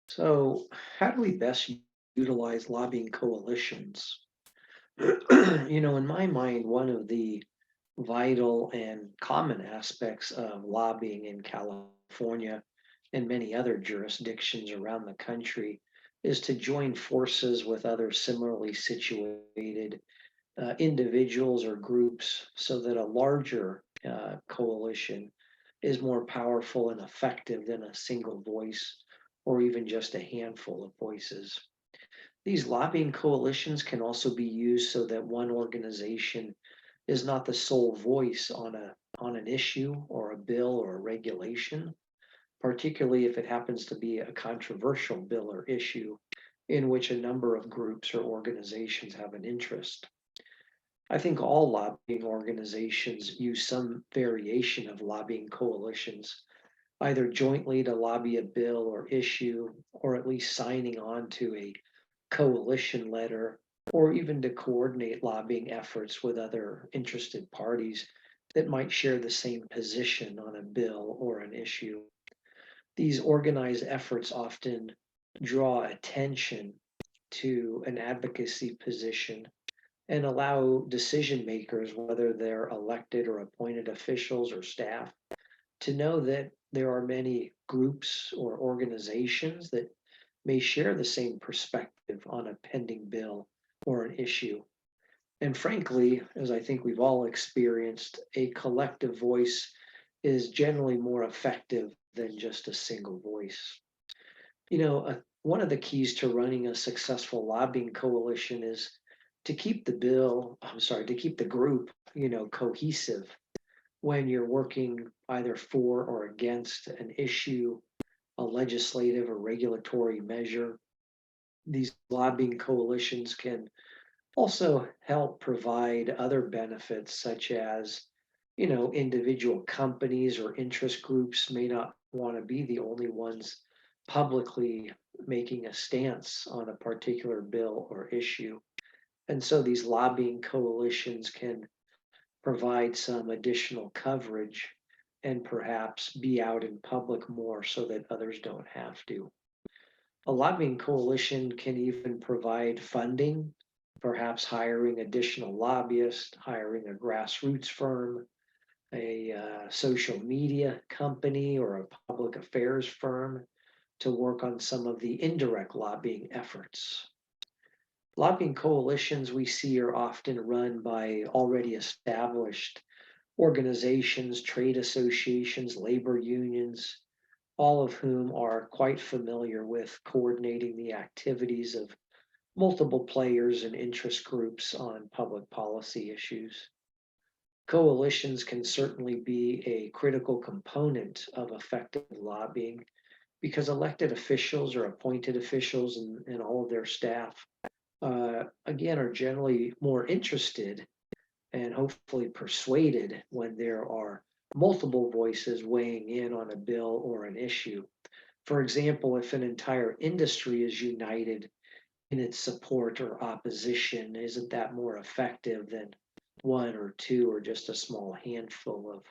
So, how do we best utilize lobbying coalitions? In my mind, one of the vital and common aspects of lobbying in California and many other jurisdictions around the country is to join forces with other similarly situated individuals or groups so that a larger coalition is more powerful and effective than a single voice or even just a handful of voices. These lobbying coalitions can also be used so that one organization is not the sole voice on an issue or a bill or a regulation, particularly if it happens to be a controversial bill or issue in which a number of groups or organizations have an interest. I think all lobbying organizations use some variation of lobbying coalitions, either jointly to lobby a bill or issue, or at least signing on to a coalition letter, or even to coordinate lobbying efforts with other interested parties that might share the same position on a bill or an issue. These organized efforts often draw attention to an advocacy position and allow decision makers, whether they're elected or appointed officials or staff, to know that there are many groups or organizations that may share the same perspective on a pending bill or an issue. And frankly, as I think we've all experienced, a collective voice is generally more effective than just a single voice. One of the keys to running a successful lobbying coalition is to keep the group, cohesive when you're working either for or against an issue, a legislative or regulatory measure. These lobbying coalitions can also help provide other benefits, such as, individual companies or interest groups may not want to be the only ones publicly making a stance on a particular bill or issue. And so these lobbying coalitions can provide some additional coverage and perhaps be out in public more so that others don't have to. A lobbying coalition can even provide funding, perhaps hiring additional lobbyists, hiring a grassroots firm, a social media company, or a public affairs firm to work on some of the indirect lobbying efforts. Lobbying coalitions we see are often run by already established organizations, trade associations, labor unions, all of whom are quite familiar with coordinating the activities of multiple players and interest groups on public policy issues. Coalitions can certainly be a critical component of effective lobbying because elected officials or appointed officials and all of their staff, again, are generally more interested and hopefully persuaded when there are multiple voices weighing in on a bill or an issue. For example, if an entire industry is united in its support or opposition, isn't that more effective than one or two or just a small handful of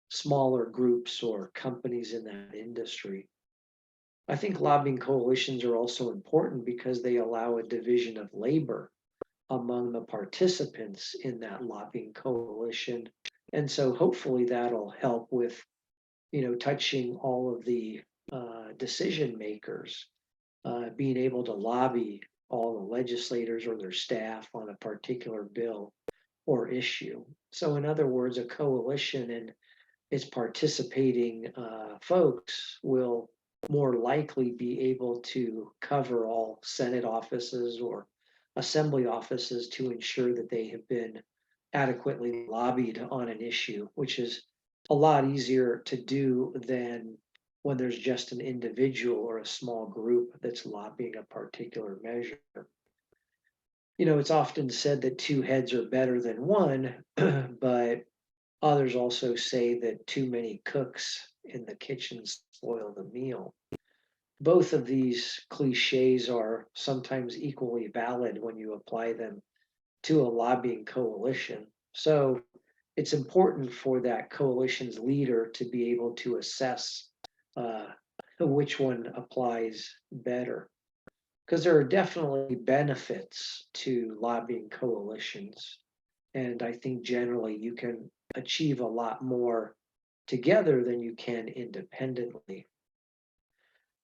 smaller groups or companies in that industry? I think lobbying coalitions are also important because they allow a division of labor among the participants in that lobbying coalition. And so hopefully that'll help with, touching all of the decision makers, being able to lobby all the legislators or their staff on a particular bill or issue. So, in other words, a coalition and its participating folks will more likely be able to cover all Senate offices or assembly offices to ensure that they have been adequately lobbied on an issue, which is a lot easier to do than when there's just an individual or a small group that's lobbying a particular measure. It's often said that two heads are better than one, but others also say that too many cooks in the kitchen spoil the meal. Both of these cliches are sometimes equally valid when you apply them to a lobbying coalition. So it's important for that coalition's leader to be able to assess uh, which one applies better. Because there are definitely benefits to lobbying coalitions. And I think generally you can achieve a lot more together than you can independently.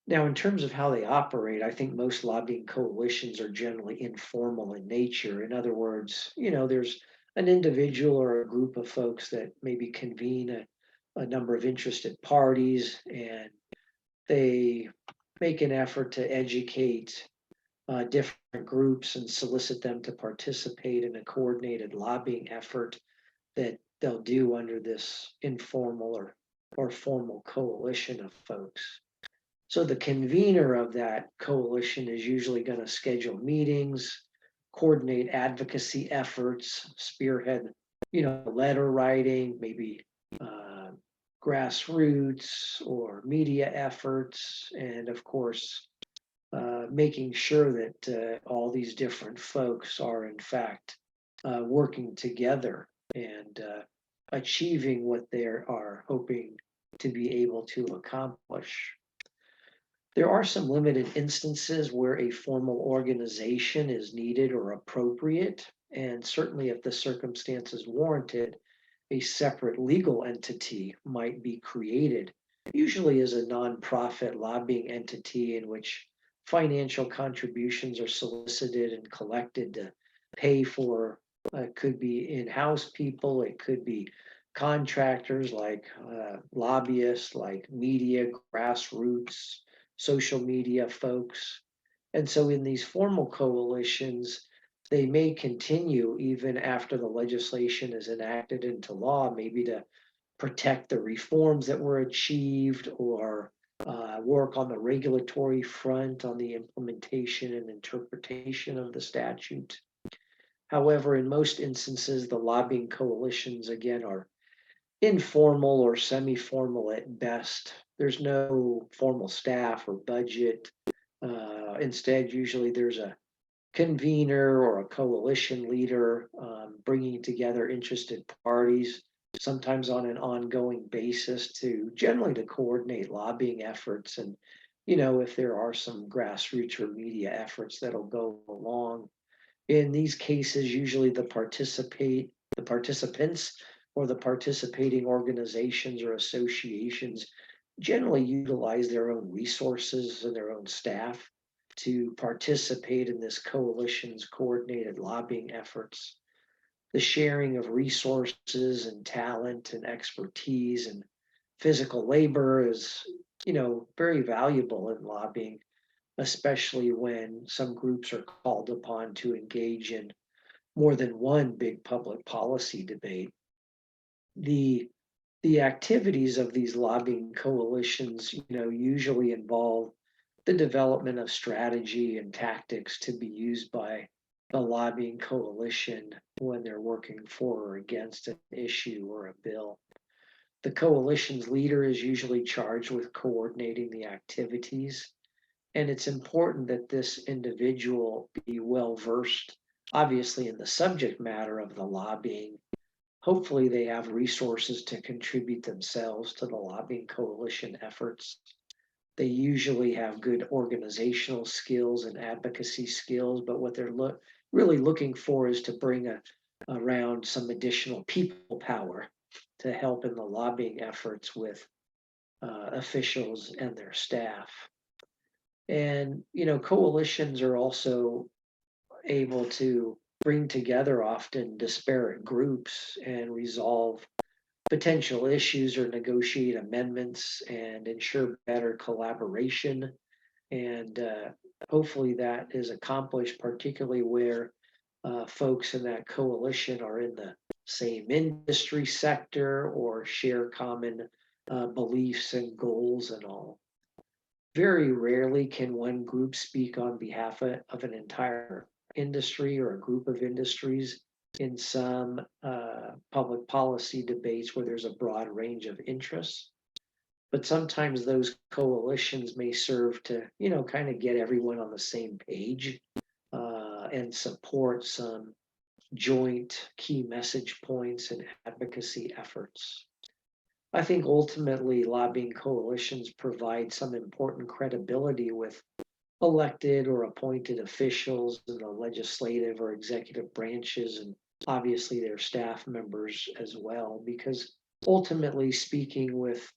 Now, in terms of how they operate, I think most lobbying coalitions are generally informal in nature. In other words, there's an individual or a group of folks that maybe convene a number of interested parties, and they make an effort to educate different groups and solicit them to participate in a coordinated lobbying effort that they'll do under this informal or formal coalition of folks. So the convener of that coalition is usually going to schedule meetings, coordinate advocacy efforts, spearhead, letter writing, maybe uh, grassroots or media efforts, and of course, making sure that all these different folks are in fact working together and achieving what they are hoping to be able to accomplish. There are some limited instances where a formal organization is needed or appropriate, and certainly if the circumstances warranted, a separate legal entity might be created, usually as a nonprofit lobbying entity in which financial contributions are solicited and collected to pay for, it could be in-house people, it could be contractors like lobbyists, like media, grassroots, social media folks. And so in these formal coalitions, they may continue even after the legislation is enacted into law, maybe to protect the reforms that were achieved or work on the regulatory front on the implementation and interpretation of the statute. However, in most instances, the lobbying coalitions, again, are informal or semi-formal at best. There's no formal staff or budget. Instead, usually there's a convener or a coalition leader bringing together interested parties, sometimes on an ongoing basis to generally to coordinate lobbying efforts. And, if there are some grassroots or media efforts that'll go along. In these cases, usually the participants or the participating organizations or associations generally utilize their own resources and their own staff to participate in this coalition's coordinated lobbying efforts. The sharing of resources and talent and expertise and physical labor is, very valuable in lobbying, especially when some groups are called upon to engage in more than one big public policy debate. The the activities of these lobbying coalitions, usually involve the development of strategy and tactics to be used by the lobbying coalition when they're working for or against an issue or a bill. The coalition's leader is usually charged with coordinating the activities, and it's important that this individual be well versed, obviously, in the subject matter of the lobbying. Hopefully, they have resources to contribute themselves to the lobbying coalition efforts. They usually have good organizational skills and advocacy skills, but what they're really looking for is to bring around some additional people power to help in the lobbying efforts with officials and their staff. And, coalitions are also able to bring together often disparate groups and resolve potential issues or negotiate amendments and ensure better collaboration. And hopefully that is accomplished, particularly where folks in that coalition are in the same industry sector or share common beliefs and goals and all. Very rarely can one group speak on behalf of an entire industry or a group of industries in some public policy debates where there's a broad range of interests. But sometimes those coalitions may serve to, kind of get everyone on the same page and support some joint key message points and advocacy efforts. I think ultimately lobbying coalitions provide some important credibility with elected or appointed officials in the legislative or executive branches, and obviously their staff members as well, because ultimately speaking with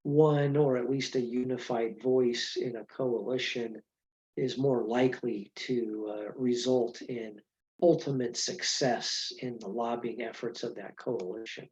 one or at least a unified voice in a coalition is more likely to result in ultimate success in the lobbying efforts of that coalition.